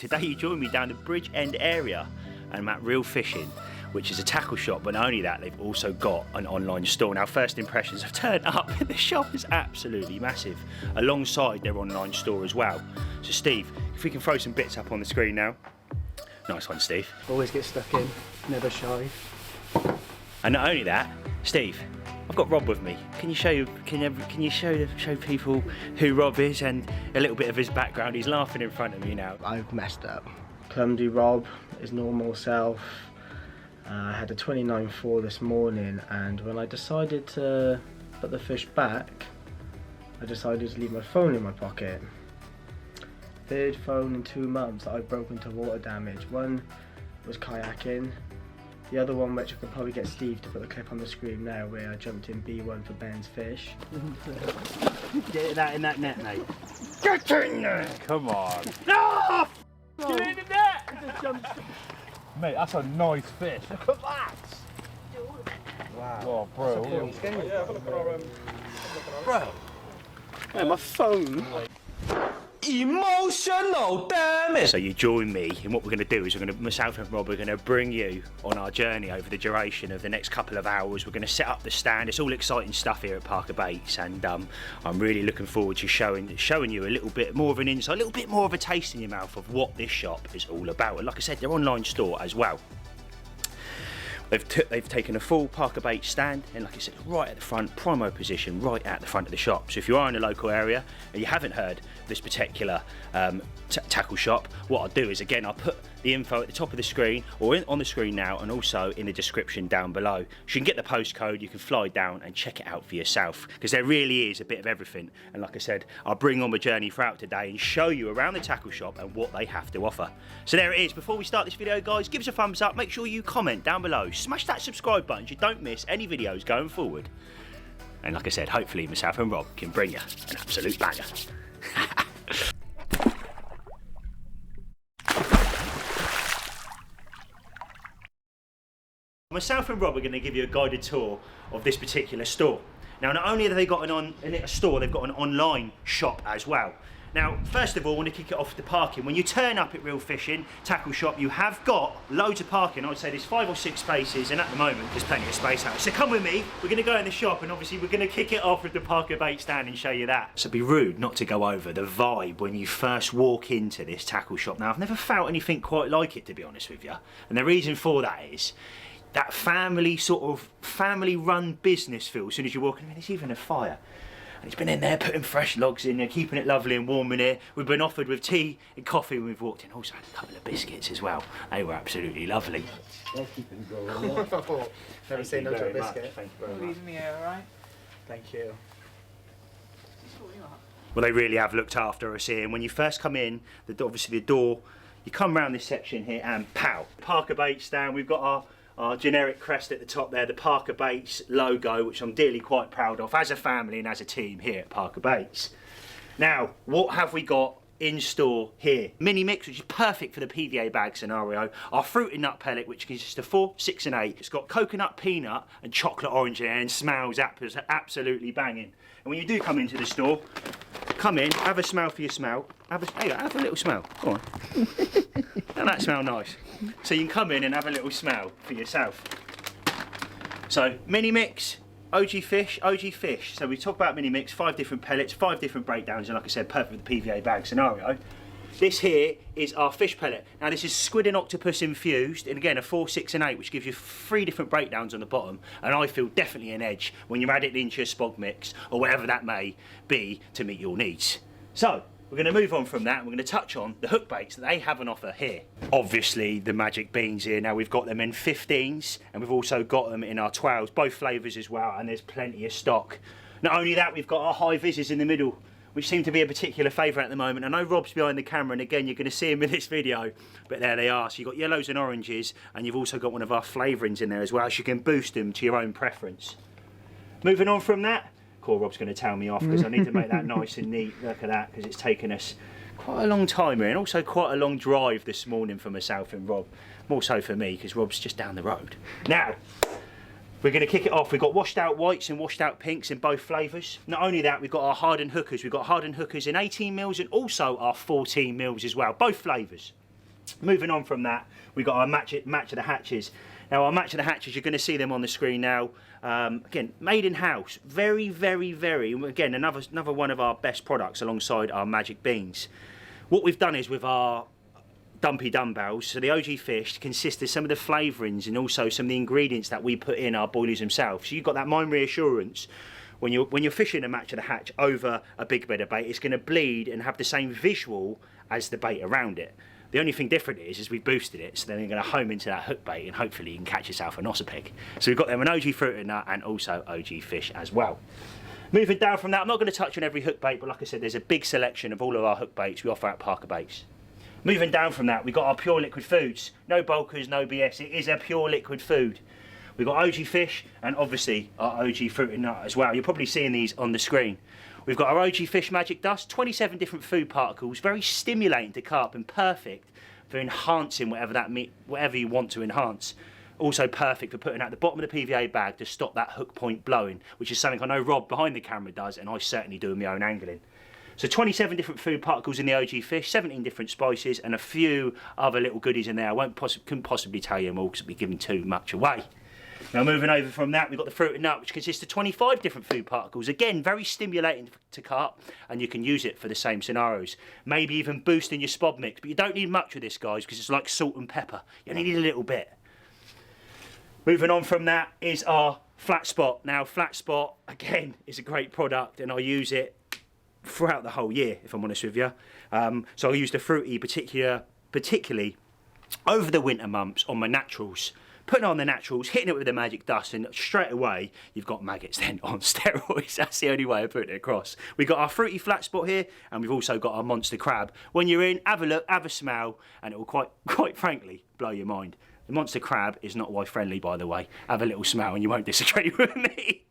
Today you join me down the Bridgend area and I'm at Real Fishing, which is a tackle shop, but not only that, they've also got an online store. Now, first impressions have turned up and the shop is absolutely massive, alongside their online store as well. So Steve, if we can throw some bits up on the screen now. Nice one, Steve. Always get stuck in, never shy. And not only that, Steve, I've got Rob with me. Can you show show people who Rob is and a little bit of his background? He's laughing in front of me now. I've messed up. Clumsy Rob, his normal self. I had a 29.4 this morning, and when I decided to put the fish back, I decided to leave my phone in my pocket. Third phone in 2 months that I've broken to water damage. One was kayaking. The other one, which I could probably get Steve to put the clip on the screen now, where I jumped in B1 for Ben's fish. Get that in that net, mate. Get in there! Come on. No! Get in the net! Mate, that's a nice fish. Look at that! Wow. Oh, bro. Bro. Yeah, my phone. Emotional, damn it! So you join me, and what we're going to do is myself and Rob are going to bring you on our journey over the duration of the next couple of hours. We're going to set up the stand. It's all exciting stuff here at ParkerBaits, and I'm really looking forward to showing you a little bit more of an insight, a little bit more of a taste in your mouth of what this shop is all about. And like I said, their online store as well. They've taken a full ParkerBaits stand, and like I said, right at the front, primo position, right at the front of the shop. So if you are in a local area and you haven't heard this particular tackle shop, what I'll do is, again, I'll put the info at the top of the screen, or on the screen now, and also in the description down below. So you can get the postcode, you can fly down and check it out for yourself, because there really is a bit of everything. And like I said, I'll bring on my journey throughout today and show you around the tackle shop and what they have to offer. So there it is. Before we start this video, guys, give us a thumbs up, make sure you comment down below, smash that subscribe button so you don't miss any videos going forward. And like I said, hopefully myself and Rob can bring you an absolute banger. Myself and Rob are going to give you a guided tour of this particular store. Now, not only have they got a store, they've got an online shop as well. Now, first of all, I want to kick it off with the parking. When you turn up at Real Fishing Tackle Shop, you have got loads of parking. I would say there's 5 or 6 spaces, and at the moment, there's plenty of space out. So come with me, we're going to go in the shop, and obviously we're going to kick it off with the ParkerBaits stand and show you that. So it'd be rude not to go over the vibe when you first walk into this tackle shop. Now, I've never felt anything quite like it, to be honest with you. And the reason for that is that family-run business feel. As soon as you walk in, there's even a fire. And it's been in there putting fresh logs in there, keeping it lovely and warm in here. We've been offered with tea and coffee when we've walked in. Also had a couple of biscuits as well. They were absolutely lovely. Never seen no biscuit. Thank you very much. Leaving me here, alright? Thank you. Well, they really have looked after us here. And when you first come in, obviously the door, you come around this section here and pow. ParkerBaits stand, we've got our generic crest at the top there, the ParkerBaits logo, which I'm dearly quite proud of as a family and as a team here at ParkerBaits. Now, what have we got in store here? Mini mix, which is perfect for the PVA bag scenario. Our fruit and nut pellet, which consists of 4, 6 and 8. It's got coconut, peanut and chocolate orange in there and smells absolutely banging. And when you do come into the store, come in, have a smell for your smell. Have a little smell, go on. Doesn't that smell nice? So you can come in and have a little smell for yourself. So, mini mix, OG fish. So we talk about mini mix, 5 different pellets, 5 different breakdowns, and like I said, perfect for the PVA bag scenario. This here is our fish pellet. Now this is squid and octopus infused, and again a 4, 6 and 8, which gives you 3 different breakdowns on the bottom, and I feel definitely an edge when you add it into your spog mix, or whatever that may be to meet your needs. So, we're going to move on from that, and we're going to touch on the hook baits that they have on offer here. Obviously the Magic Beans here, now we've got them in 15s, and we've also got them in our 12s, both flavours as well, and there's plenty of stock. Not only that, we've got our high vises in the middle, which seem to be a particular favourite at the moment. I know Rob's behind the camera, and again, you're going to see him in this video, but there they are. So you've got yellows and oranges, and you've also got one of our flavourings in there as well, so you can boost them to your own preference. Moving on from that, Rob's going to tell me off because I need to make that nice and neat. Look at that, because it's taken us quite a long time here, and also quite a long drive this morning for myself and Rob. More so for me, because Rob's just down the road. Now, we're going to kick it off. We've got washed out whites and washed out pinks in both flavours. Not only that, we've got our hardened hookers. We've got hardened hookers in 18 mils and also our 14 mils as well, both flavours. Moving on from that, we've got our match of the hatches. Now our match of the hatches, you're going to see them on the screen now. Again, made in house, very, again, another one of our best products alongside our Magic Beans. What we've done is with our dumpy dumbbells, so the OG fish consists of some of the flavourings and also some of the ingredients that we put in our boilies themselves. So you've got that mind reassurance when you're fishing a match of the hatch over a big bed of bait, it's going to bleed and have the same visual as the bait around it. The only thing different is we've boosted it, so then you're going to home into that hook bait and hopefully you can catch yourself an ossipeg. So we've got them an OG fruit nut and also OG fish as well. Moving down from that, I'm not going to touch on every hook bait, but like I said, there's a big selection of all of our hook baits we offer at ParkerBaits. Moving down from that, we've got our pure liquid foods. No bulkers, no BS, it is a pure liquid food. We've got OG fish and obviously our OG fruit and nut as well. You're probably seeing these on the screen. We've got our OG Fish Magic Dust, 27 different food particles, very stimulating to carp and perfect for enhancing whatever you want to enhance. Also perfect for putting at the bottom of the PVA bag to stop that hook point blowing, which is something I know Rob behind the camera does, and I certainly do in my own angling. So 27 different food particles in the OG fish, 17 different spices, and a few other little goodies in there. Couldn't possibly tell you them all because it'd be giving too much away. Now moving over from that, we've got the fruit and nut, which consists of 25 different food particles. Again, very stimulating to carp, and you can use it for the same scenarios. Maybe even boosting your spod mix, but you don't need much of this, guys, because it's like salt and pepper. You only need a little bit. Moving on from that is our Flat Spot. Now, Flat Spot, again, is a great product, and I use it throughout the whole year, if I'm honest with you. So I use the fruity particularly over the winter months on my naturals. Putting on the naturals, hitting it with the Magic Dust, and straight away you've got maggots then on steroids. That's the only way of putting it across. We've got our fruity flat spot here, and we've also got our monster crab. When you're in, have a look, have a smell, and it will quite frankly blow your mind. The monster crab is not wife friendly, by the way. Have a little smell and you won't disagree with me.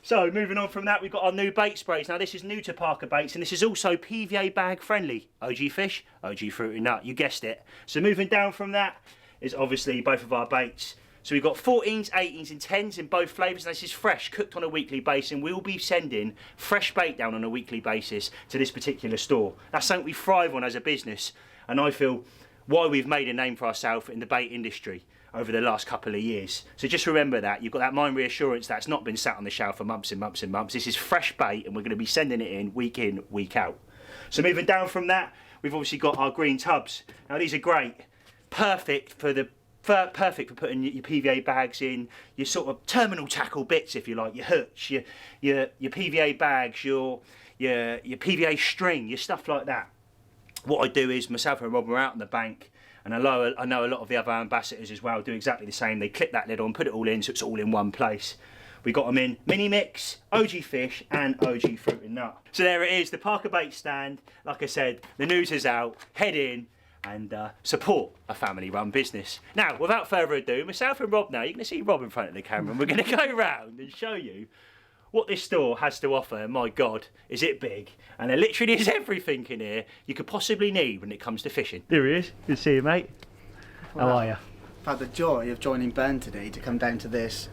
So moving on from that, we've got our new bait sprays. Now this is new to ParkerBaits, and this is also PVA bag friendly. OG fish, OG fruit and nut, you guessed it. So moving down from that is obviously both of our baits. So we've got 14s, 18s and 10s in both flavours, and this is fresh, cooked on a weekly basis, and we'll be sending fresh bait down on a weekly basis to this particular store. That's something we thrive on as a business, and I feel why we've made a name for ourselves in the bait industry over the last couple of years. So just remember that. You've got that mind reassurance that's not been sat on the shelf for months and months and months. This is fresh bait, and we're going to be sending it in, week out. So moving down from that, we've obviously got our green tubs. Now these are great. Perfect for putting your PVA bags in, your sort of terminal tackle bits, if you like, your hooks, your PVA bags, your PVA string, your stuff like that. What I do is myself and Rob are out on the bank, and I know a lot of the other ambassadors as well do exactly the same. They clip that lid on, put it all in, so it's all in one place. We got them in mini mix, OG fish, and OG fruit and nut. So there it is, the ParkerBaits stand. Like I said, the news is out. Head in and support a family-run business. Now, without further ado, myself and Rob now, you're going to see Rob in front of the camera, and we're going to go around and show you what this store has to offer. And my God, is it big? And there literally is everything in here you could possibly need when it comes to fishing. There he is. Good to see you, mate. How are you? I've had the joy of joining Ben today to come down to this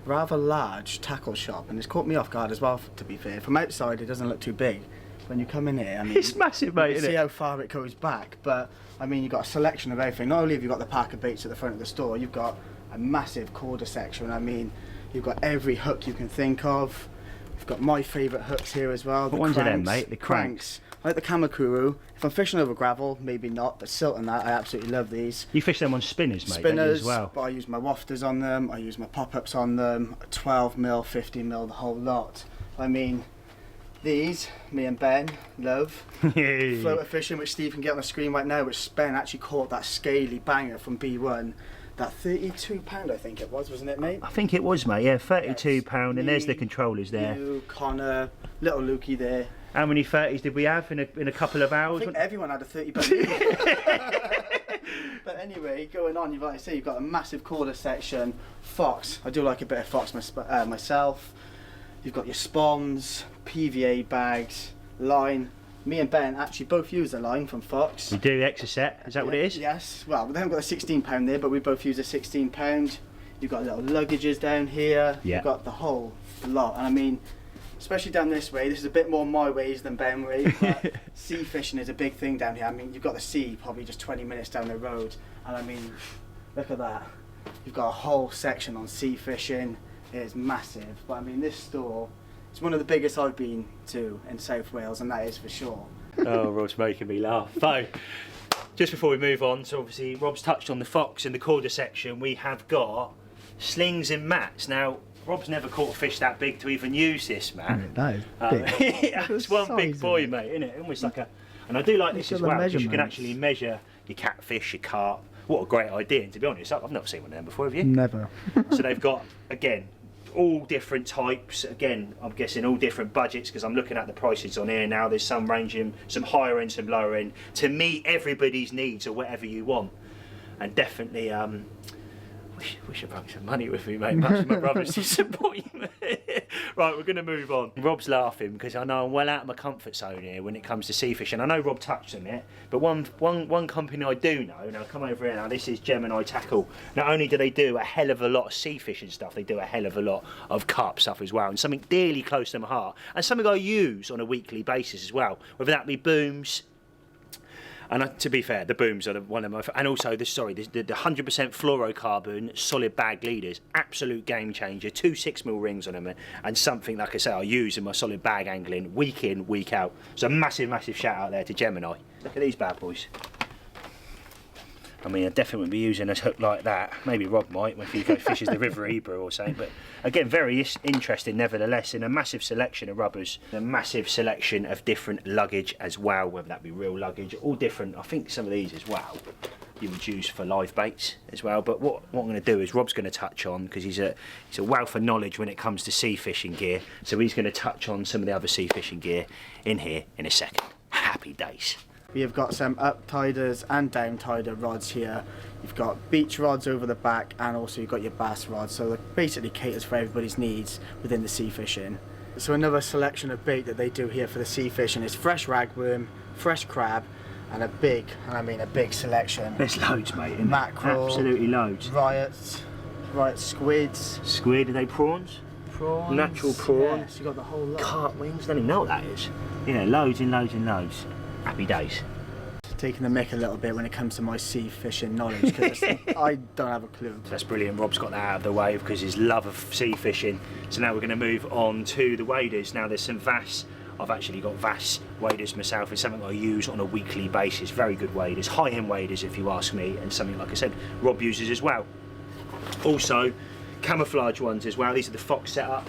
rather large tackle shop, and it's caught me off guard as well, to be fair. From outside, it doesn't look too big. When you come in here, I mean, it's massive, mate, isn't it? See how far it goes back, but I mean, you've got a selection of everything. Not only have you got the ParkerBaits at the front of the store, you've got a massive quarter section. I mean, you've got every hook you can think of. You've got my favourite hooks here as well. What ones are them, mate? The cranks. I like the Kamakuru. If I'm fishing over gravel, maybe not, but silt and that, I absolutely love these. You fish them on spinners, mate, Spinners, as well. But I use my wafters on them, I use my pop-ups on them, 12mm, 50mm, the whole lot. I mean, these, me and Ben love. Floater fishing, which Steve can get on the screen right now, which Ben actually caught that scaly banger from B1. That £32 I think it was, wasn't it, mate? I think it was, mate, yeah, £32, yes. and there's the controllers there. You, Connor, little Lukey there. How many 30s did we have in a couple of hours? I think everyone had a £30. But anyway, going on, like I say, you've got a massive quarter section. Fox, I do like a bit of Fox myself. You've got your spawns, PVA bags, line. Me and Ben actually both use a line from Fox. You do, Exocet, is that what it is? Yes, well, they haven't got a £16 there, but we both use a £16. You've got little luggages down here. Yeah. You've got the whole lot, and I mean, especially down this way. This is a bit more my ways than Ben ways, but sea fishing is a big thing down here. I mean, you've got the sea probably just 20 minutes down the road, and I mean, look at that. You've got a whole section on sea fishing. It is massive, but I mean, this store, it's one of the biggest I've been to in South Wales, and that is for sure. Oh, Rob's making me laugh. So, just before we move on, so obviously Rob's touched on the fox in the quarter section. We have got slings and mats. Now, Rob's never caught a fish that big to even use this, man. That is big. It's one big boy, mate, isn't it? Almost like a. And I do like this as well, because you can actually measure your catfish, your carp. What a great idea! And to be honest, I've never seen one of them before, have you? Never. So they've got, again, all different types. Again, I'm guessing all different budgets, because I'm looking at the prices on here now. There's some ranging, some higher end, some lower end, to meet everybody's needs or whatever you want. And definitely, wish I brought some money with me, mate. Much to my brother's disappointment. Right, we're going to move on. Rob's laughing because I know I'm well out of my comfort zone here when it comes to sea fishing. I know Rob touched on it, but one company I do know, now come over here now, this is Gemini Tackle. Not only do they do a hell of a lot of sea fishing stuff, they do a hell of a lot of carp stuff as well, and something dearly close to my heart, and something I use on a weekly basis as well, whether that be booms. And to be fair, the booms are one of my, and also the 100% fluorocarbon solid bag leaders, absolute game changer. 2 6mm rings on them, and something like I say I use in my solid bag angling week in, week out. So massive shout out there to Gemini. Look at these bad boys. I mean, I definitely wouldn't be using a hook like that. Maybe Rob might if he goes fishes the River Ebro or something. But again, very interesting nevertheless, in a massive selection of rubbers, a massive selection of different luggage as well, whether that be real luggage, all different. I think some of these as well you would use for live baits as well. But what I'm going to do is Rob's going to touch on, because he's a wealth of knowledge when it comes to sea fishing gear. So he's going to touch on some of the other sea fishing gear in here in a second. Happy days. We have got some up-tiders and down-tider rods here. You've got beach rods over the back, and also you've got your bass rods, so it basically caters for everybody's needs within the sea fishing. So another selection of bait that they do here for the sea fishing is fresh ragworm, fresh crab, and a big selection. There's loads, mate, isn't Mackerel, absolutely loads. Riots, squids. Squid, are they prawns? Prawns. Natural prawns. Yes, you got the whole lot. Carp wings, don't even know what that is. Yeah, loads and loads and loads. Happy days. Taking the mick a little bit when it comes to my sea fishing knowledge, because I don't have a clue. That's brilliant. Rob's got that out of the way because his love of sea fishing. So now we're going to move on to the waders. Now there's some Vass. I've actually got Vass waders myself. It's something I use on a weekly basis. Very good waders, high-end waders if you ask me, and something like I said Rob uses as well. Also camouflage ones as well. These are the Fox setup,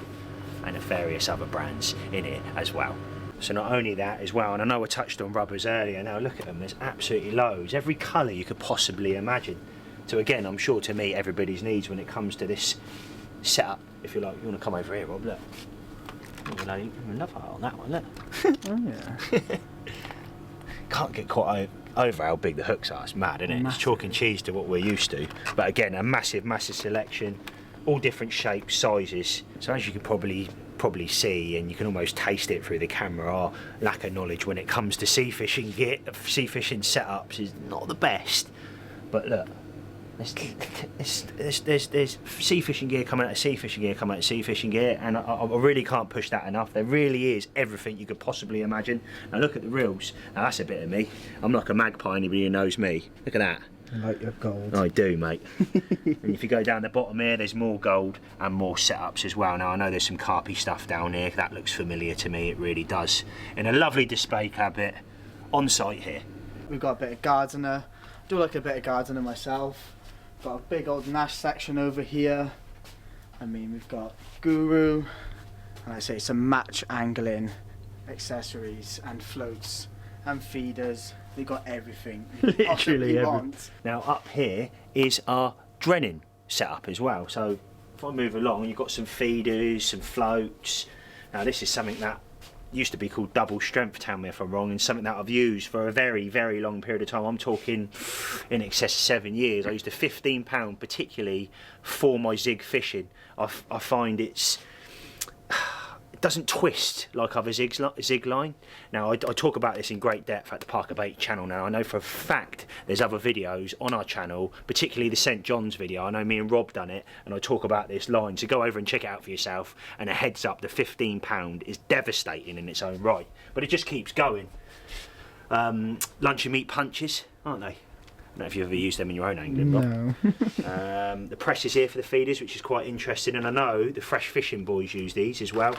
and various other brands in it as well. So not only that as well, and I know I touched on rubbers earlier, now look at them, there's absolutely loads, every colour you could possibly imagine. So again, I'm sure to meet everybody's needs when it comes to this setup. If you like, you want to come over here, Rob, look. Another eye on that one, look. Oh yeah. Can't get quite over how big the hooks are, it's mad, isn't it? Massive. It's chalk and cheese to what we're used to. But again, a massive selection, all different shapes, sizes. So as you can probably see, and you can almost taste it through the camera, our lack of knowledge when it comes to sea fishing gear, sea fishing setups is not the best. But look, there's sea fishing gear coming out of sea fishing gear coming out of sea fishing gear, and I really can't push that enough. There really is everything you could possibly imagine. Now look at the reels. Now that's a bit of me. I'm like a magpie, anybody who knows me. Look at that. I like your gold. I do, mate. And if you go down the bottom here, there's more gold and more setups as well. Now I know there's some carpy stuff down here. That looks familiar to me, it really does. In a lovely display cabinet on site here. We've got a bit of Gardiner. I do like a bit of Gardiner myself. Got a big old Nash section over here. I mean, we've got Guru, and I say some match angling accessories and floats and feeders. They've got everything. Literally everything. Now up here is our drenning setup as well. So if I move along, you've got some feeders, some floats. Now this is something that used to be called double strength, tell me if I'm wrong, and something that I've used for a very long period of time. I'm talking in excess of 7 years. I used a £15 particularly for my zig fishing. I find it's It doesn't twist like other zig line. Now I talk about this in great depth at the ParkerBaits channel. Now I know for a fact there's other videos on our channel, particularly the St John's video. I know me and Rob done it, and I talk about this line, so go over and check it out for yourself. And a heads up, the 15 is devastating in its own right, but it just keeps going. Lunch and meat punches, aren't they? I don't know if you've ever used them in your own angling, Rob. No. The press is here for the feeders, which is quite interesting, and I know the fresh fishing boys use these as well.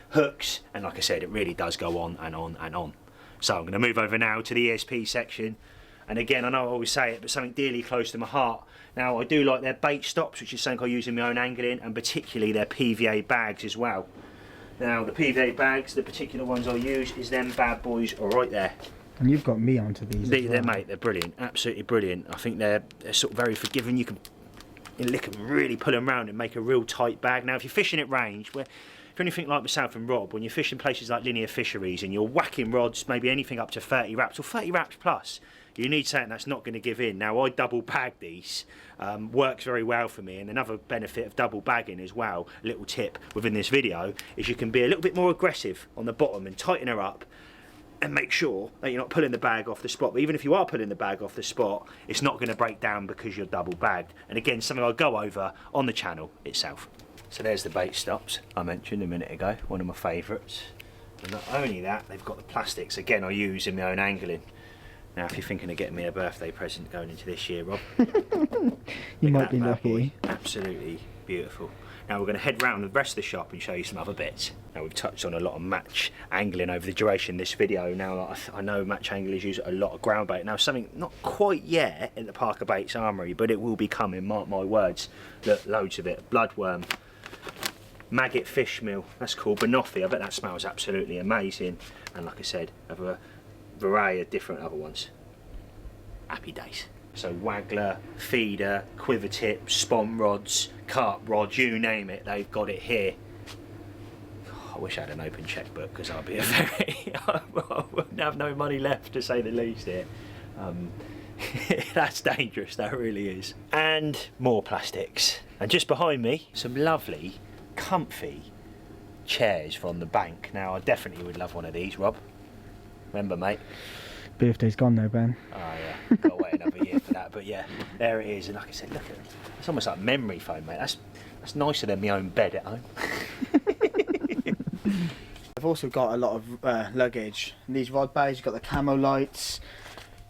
Hooks, and like I said, it really does go on and on and on. So I'm going to move over now to the ESP section, and again, I know I always say it, but something dearly close to my heart. Now I do like their bait stops, which is something I use in my own angling, and particularly their PVA bags as well. Now the PVA bags, the particular ones I use is them bad boys right there. And you've got me onto these. They're mate, they're brilliant, absolutely brilliant. I think they're sort of very forgiving. You can lick them, really pull them around and make a real tight bag. Now if you're fishing at range, where if you're anything like myself and Rob, when you're fishing places like linear fisheries and you're whacking rods, maybe anything up to 30 wraps or 30 wraps plus, you need something that's not going to give in. Now I double bag these, works very well for me, and another benefit of double bagging as well, a little tip within this video, is you can be a little bit more aggressive on the bottom and tighten her up and make sure that you're not pulling the bag off the spot. But even if you are pulling the bag off the spot, it's not going to break down because you're double bagged. And again, something I'll go over on the channel itself. So there's the bait stops I mentioned a minute ago, one of my favourites. And not only that, they've got the plastics, again I use in my own angling. Now if you're thinking of getting me a birthday present going into this year, Rob, You might be lucky. Absolutely beautiful. Now we're going to head round the rest of the shop and show you some other bits. Now we've touched on a lot of match angling over the duration of this video. Now I know match anglers use a lot of ground bait. Now something not quite yet in the ParkerBaits armoury, but it will be coming, mark my words. Look, loads of it. Bloodworm, maggot fish meal, that's called banoffee. I bet that smells absolutely amazing. And like I said, I have a variety of different other ones. Happy days. So waggler, feeder, quiver tip, spawn rods, carp rods, you name it, they've got it here. I wish I had an open checkbook because I'd be a very... I wouldn't have no money left, to say the least here. That's dangerous, that really is. And more plastics. And just behind me, some lovely, comfy chairs from the bank. Now I definitely would love one of these, Rob. Remember, mate? Birthday's gone though, Ben. Oh yeah, gotta wait another year for that. But yeah, there it is. And like I said, look at it. It's almost like memory foam, mate. That's nicer than my own bed at home. I've also got a lot of luggage. In these rod bags, you've got the camo lights.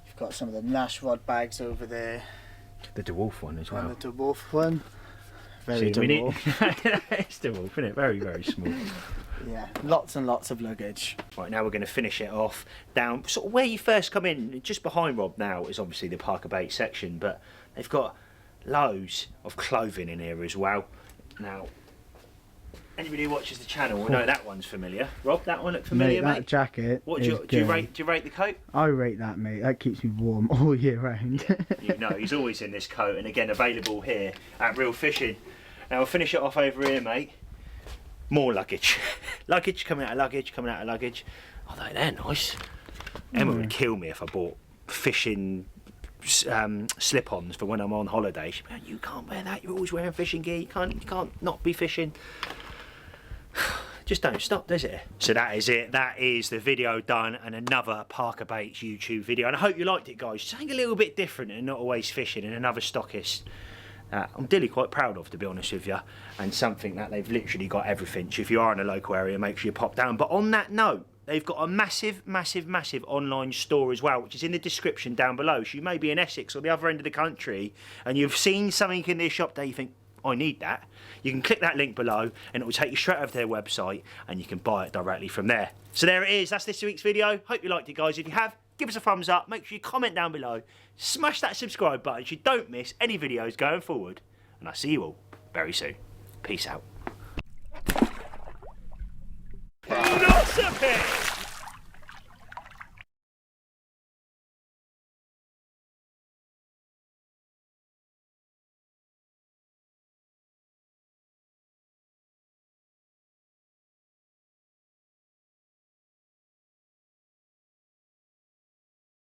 You've got some of the Nash rod bags over there. The dwarf one as well. And the dwarf one. Very dwarf. It's dwarf, isn't it? Very, very small. Yeah, lots and lots of luggage. Right, now we're going to finish it off down sort of where you first come in. Just behind Rob now is obviously the ParkerBaits section, but they've got loads of clothing in here as well. Now, anybody who watches the channel will know that one's familiar. Rob, that one look familiar, mate? That jacket. What do you rate the coat? I rate that, mate. That keeps me warm all year round. You know, he's always in this coat, and again available here at Real Fishing. Now we'll finish it off over here, mate. More luggage. Luggage coming out of luggage, coming out of luggage. Oh, they're nice. Emma would kill me if I bought fishing slip-ons for when I'm on holiday. She'd be like, you can't wear that, you're always wearing fishing gear, you can't not be fishing. Just don't stop, does it? So that is it. That is the video done, and another ParkerBaits YouTube video. And I hope you liked it, guys. Something a little bit different and not always fishing, and another stockist. I'm really quite proud of, to be honest with you, and something that they've literally got everything. So if you are in a local area, make sure you pop down. But on that note, they've got a massive online store as well, which is in the description down below. So you may be in Essex or the other end of the country, and you've seen something in their shop that you think, I need that. You can click that link below, and it will take you straight over to their website, and you can buy it directly from there. So there it is. That's this week's video. Hope you liked it, guys. If you have, give us a thumbs up. Make sure you comment down below. Smash that subscribe button so you don't miss any videos going forward. And I'll see you all very soon. Peace out. Lots of it!